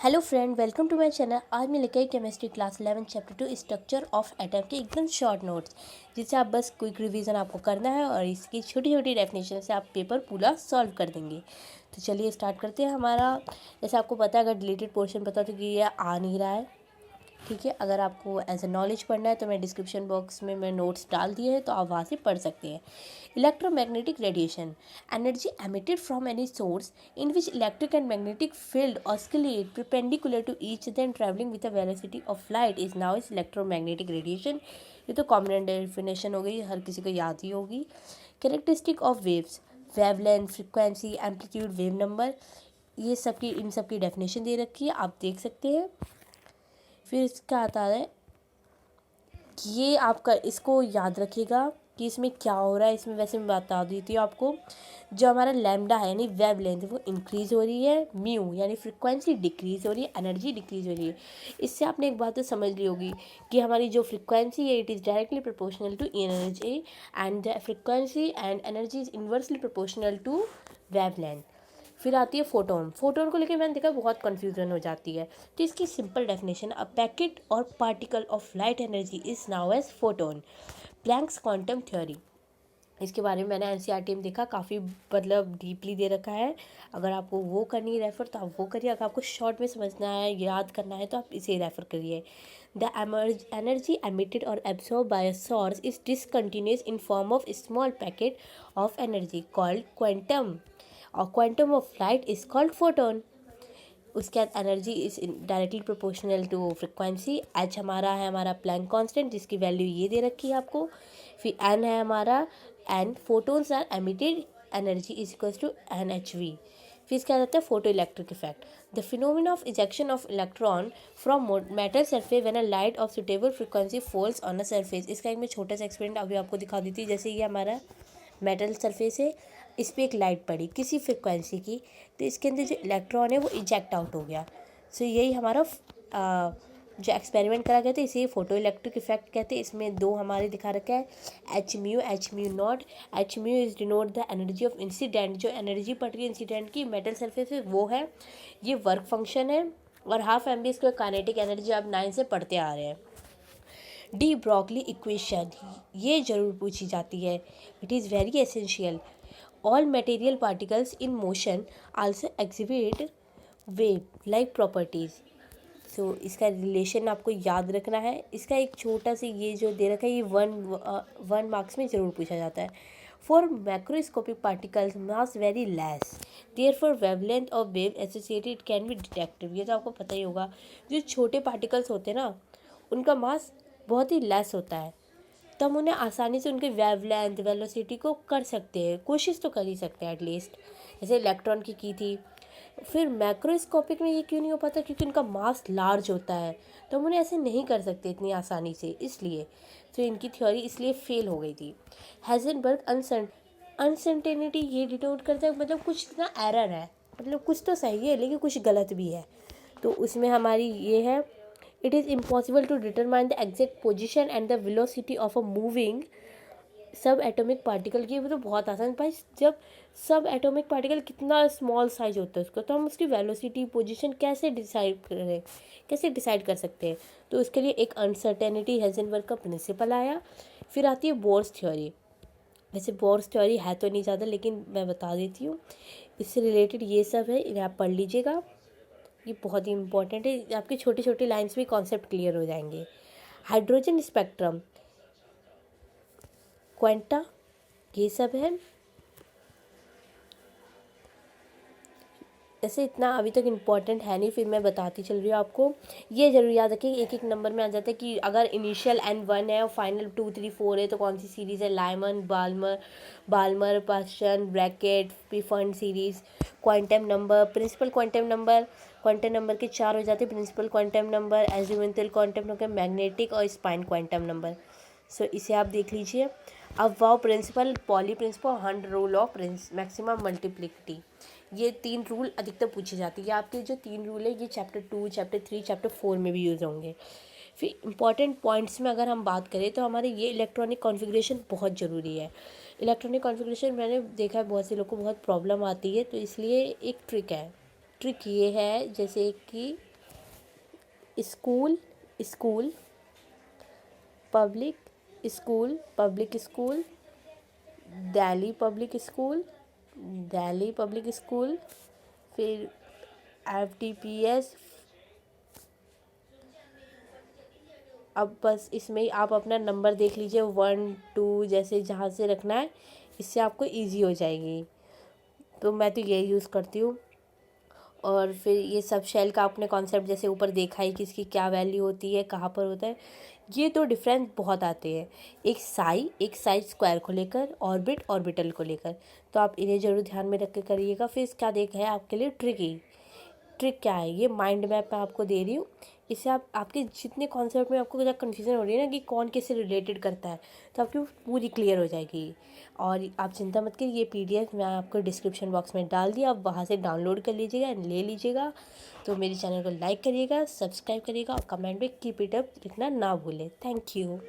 Hello friend, welcome to my channel. आज मैं लेकर आई chemistry class 11 chapter 2 structure of atom के एकदम शॉर्ट नोट्स, जिससे आप बस क्विक रिवीजन आपको करना है और इसकी छोटी छोटी डेफिनेशन से आप पेपर पूरा सॉल्व कर देंगे। तो चलिए स्टार्ट करते हैं। हमारा जैसे आपको पता है, अगर डिलीटेड पोर्शन पता तो कि ये आ नहीं रहा है, ठीक है। अगर आपको एज ए नॉलेज पढ़ना है तो मैं डिस्क्रिप्शन बॉक्स में मैं नोट्स डाल दिए हैं, तो आप वहाँ से पढ़ सकते हैं। Electromagnetic radiation, energy emitted from any source in which electric and magnetic field oscillate perpendicular to each other and travelling with the velocity of light is now is electromagnetic radiation. ये तो कॉमन डेफिनेशन हो गई, हर किसी को याद ही होगी। Characteristic of waves, wavelength, frequency, amplitude, wave number, ये सबकी इन सब की डेफिनेशन दे रखी है, आप देख सकते हैं। फिर इसका आता है कि ये आपका इसको याद रखिएगा कि इसमें क्या हो रहा है। इसमें वैसे मैं बता देती हूँ आपको, जो हमारा लैम्डा है यानी वेव लेंथ वो इंक्रीज़ हो रही है, म्यू यानी फ्रिक्वेंसी डिक्रीज़ हो रही है, एनर्जी डिक्रीज़ हो रही है। इससे आपने एक बात तो समझ ली होगी कि हमारी जो फ्रिक्वेंसी है it is directly proportional to energy and the frequency and energy is inversely proportional to wavelength. फिर आती है फोटोन। फोटोन को लेकर मैंने देखा बहुत कन्फ्यूजन हो जाती है, तो इसकी सिंपल डेफिनेशन, अ पैकेट और particle of light energy is now as photon. Planck's quantum theory, इसके बारे में मैंने एनसीईआरटी में देखा, काफ़ी मतलब डीपली दे रखा है। अगर आपको वो करनी है रेफ़र तो आप वो करिए, अगर आपको शॉर्ट में समझना है, याद करना है, तो आप इसे रेफ़र करिए। द एनर्जी एमिटेड और absorb by a source is discontinuous in form of small packet of energy called quantum, और quantum of light is called photon. उसके बाद energy is directly proportional to frequency. H हमारा है हमारा Planck constant, जिसकी value ये दे रखी है आपको। फिर एन है हमारा, and photons are emitted energy is equals to NHV। फिर इसका आता है photoelectric effect, the phenomena of ejection of electron from metal surface when a light of suitable frequency falls on a surface. इसका एक मैं छोटा सा experiment अभी आपको दिखा दी थी। जैसे ये हमारा मेटल सरफेस है, इस पर एक लाइट पड़ी किसी फ्रिक्वेंसी की, तो इसके अंदर जो इलेक्ट्रॉन है वो इजेक्ट आउट हो गया। सो यही हमारा जो एक्सपेरिमेंट करा गया था, इसे फोटो इलेक्ट्रिक इफेक्ट कहते हैं। इसमें दो हमारे दिखा रखा है, H mu naught. H mu is denote the energy of incident, जो एनर्जी पड़ रही है इंसिडेंट की मेटल सरफेस पे वो है, ये वर्क फंक्शन है। और हाफ एम बी इसको काइनेटिक एनर्जी आप 9 से पढ़ते आ रहे हैं। डी ब्रॉगली इक्वेशन, ये जरूर पूछी जाती है, it is very essential. All material particles in motion also exhibit wave like properties. So इसका रिलेशन आपको याद रखना है। इसका एक छोटा सा ये जो दे रखा है, ये वन मार्क्स में ज़रूर पूछा जाता है। For macroscopic particles mass very less, therefore wavelength of wave associated can be detective. ये तो आपको पता ही होगा, जो छोटे पार्टिकल्स होते हैं ना, उनका मास बहुत ही लेस होता है, तो हम उन्हें आसानी से उनके वेवलेंथ वेलोसिटी को कर सकते हैं, कोशिश तो कर ही सकते हैं एटलीस्ट, जैसे इलेक्ट्रॉन की थी। फिर मैक्रोस्कोपिक में ये क्यों नहीं हो पाता, क्योंकि उनका मास लार्ज होता है, तो हम उन्हें ऐसे नहीं कर सकते इतनी आसानी से, इसलिए तो इनकी थ्योरी इसलिए फेल हो गई थी। हेज़नबर्ग अनसर्टेनिटी ये डिनोट करता है, मतलब कुछ ना एरर है, मतलब कुछ तो सही है लेकिन कुछ गलत भी है। तो उसमें हमारी ये है, it is impossible to determine the exact position and the velocity of a moving subatomic particle की। वो तो बहुत आसान भाई, जब सब एटॉमिक पार्टिकल कितना स्मॉल साइज होता है उसका, तो हम उसकी वेलोसिटी पोजीशन कैसे डिसाइड कर सकते हैं। तो उसके लिए एक अनसर्टेनिटी हेज़नबर्ग का प्रिंसिपल आया। फिर आती है बोर्स थ्योरी। वैसे बोर्स थ्योरी है तो नहीं ज़्यादा, लेकिन मैं बता देती हूँ, इससे रिलेटेड ये सब है, इन्हें आप पढ़ लीजिएगा, ये बहुत ही इंपॉर्टेंट है। आपकी छोटी छोटी लाइन्स में कॉन्सेप्ट क्लियर हो जाएंगे। हाइड्रोजन स्पेक्ट्रम, क्वांटा, ये सब है। ऐसे इतना अभी तक इम्पॉर्टेंट है नहीं, फिर मैं बताती चल रही हूँ आपको। ये जरूर याद रखिए, एक एक नंबर में आ जाता है कि अगर इनिशियल N1 है और फाइनल 2 3 4 है तो कौन सी सीरीज़ है। Lyman, Balmer, Paschen, Brackett, Pfund series. Quantum number, principal quantum number के 4 हो जाते हैं, principal quantum number, azimuthal quantum number, magnetic और स्पाइन क्वांटम नंबर। सो इसे आप देख लीजिए। अब aufbau principle, Pauli principle, Hund rule of maximum multiplicity, ये 3 रूल अधिकतर पूछी जाती है। आपके जो 3 रूल है ये चैप्टर 2, चैप्टर 3, चैप्टर 4 में भी यूज़ होंगे। फिर इंपॉर्टेंट पॉइंट्स में अगर हम बात करें तो हमारे ये इलेक्ट्रॉनिक कॉन्फ़िगरेशन बहुत ज़रूरी है। इलेक्ट्रॉनिक कॉन्फ़िगरेशन मैंने देखा है बहुत से लोग को बहुत प्रॉब्लम आती है, तो इसलिए एक ट्रिक है। ट्रिक ये है, जैसे कि school school, public public school, Delhi public school, Delhi public school, फिर FTPS। अब बस इसमें आप अपना नंबर देख लीजिए, 1 2 जैसे जहाँ से रखना है, इससे आपको इजी हो जाएगी। तो मैं तो यही यूज़ करती हूँ। और फिर ये सब शेल का आपने कॉन्सेप्ट जैसे ऊपर देखा ही कि इसकी क्या वैल्यू होती है, कहाँ पर होता है। ये तो डिफरेंस बहुत आते हैं, एक साइड स्क्वायर को लेकर, ऑर्बिटल को लेकर। तो आप इन्हें ज़रूर ध्यान में रख के करिएगा। फिर इसका देखा है आपके लिए ट्रिक क्या है, ये माइंड मैप मैं आपको दे रही हूँ। इससे आप आपके जितने कॉन्सेप्ट में आपको ज़्यादा कन्फ्यूज़न हो रही है ना कि कौन कैसे रिलेटेड करता है, तो आपकी पूरी क्लियर हो जाएगी। और आप चिंता मत करिए, ये PDF मैं आपको डिस्क्रिप्शन बॉक्स में डाल दिया, आप वहाँ से डाउनलोड कर लीजिएगा, ले लीजिएगा। तो मेरे चैनल को लाइक करिएगा, सब्सक्राइब करिएगा और कमेंट में कीप इट अप लिखना ना भूलें। Thank you.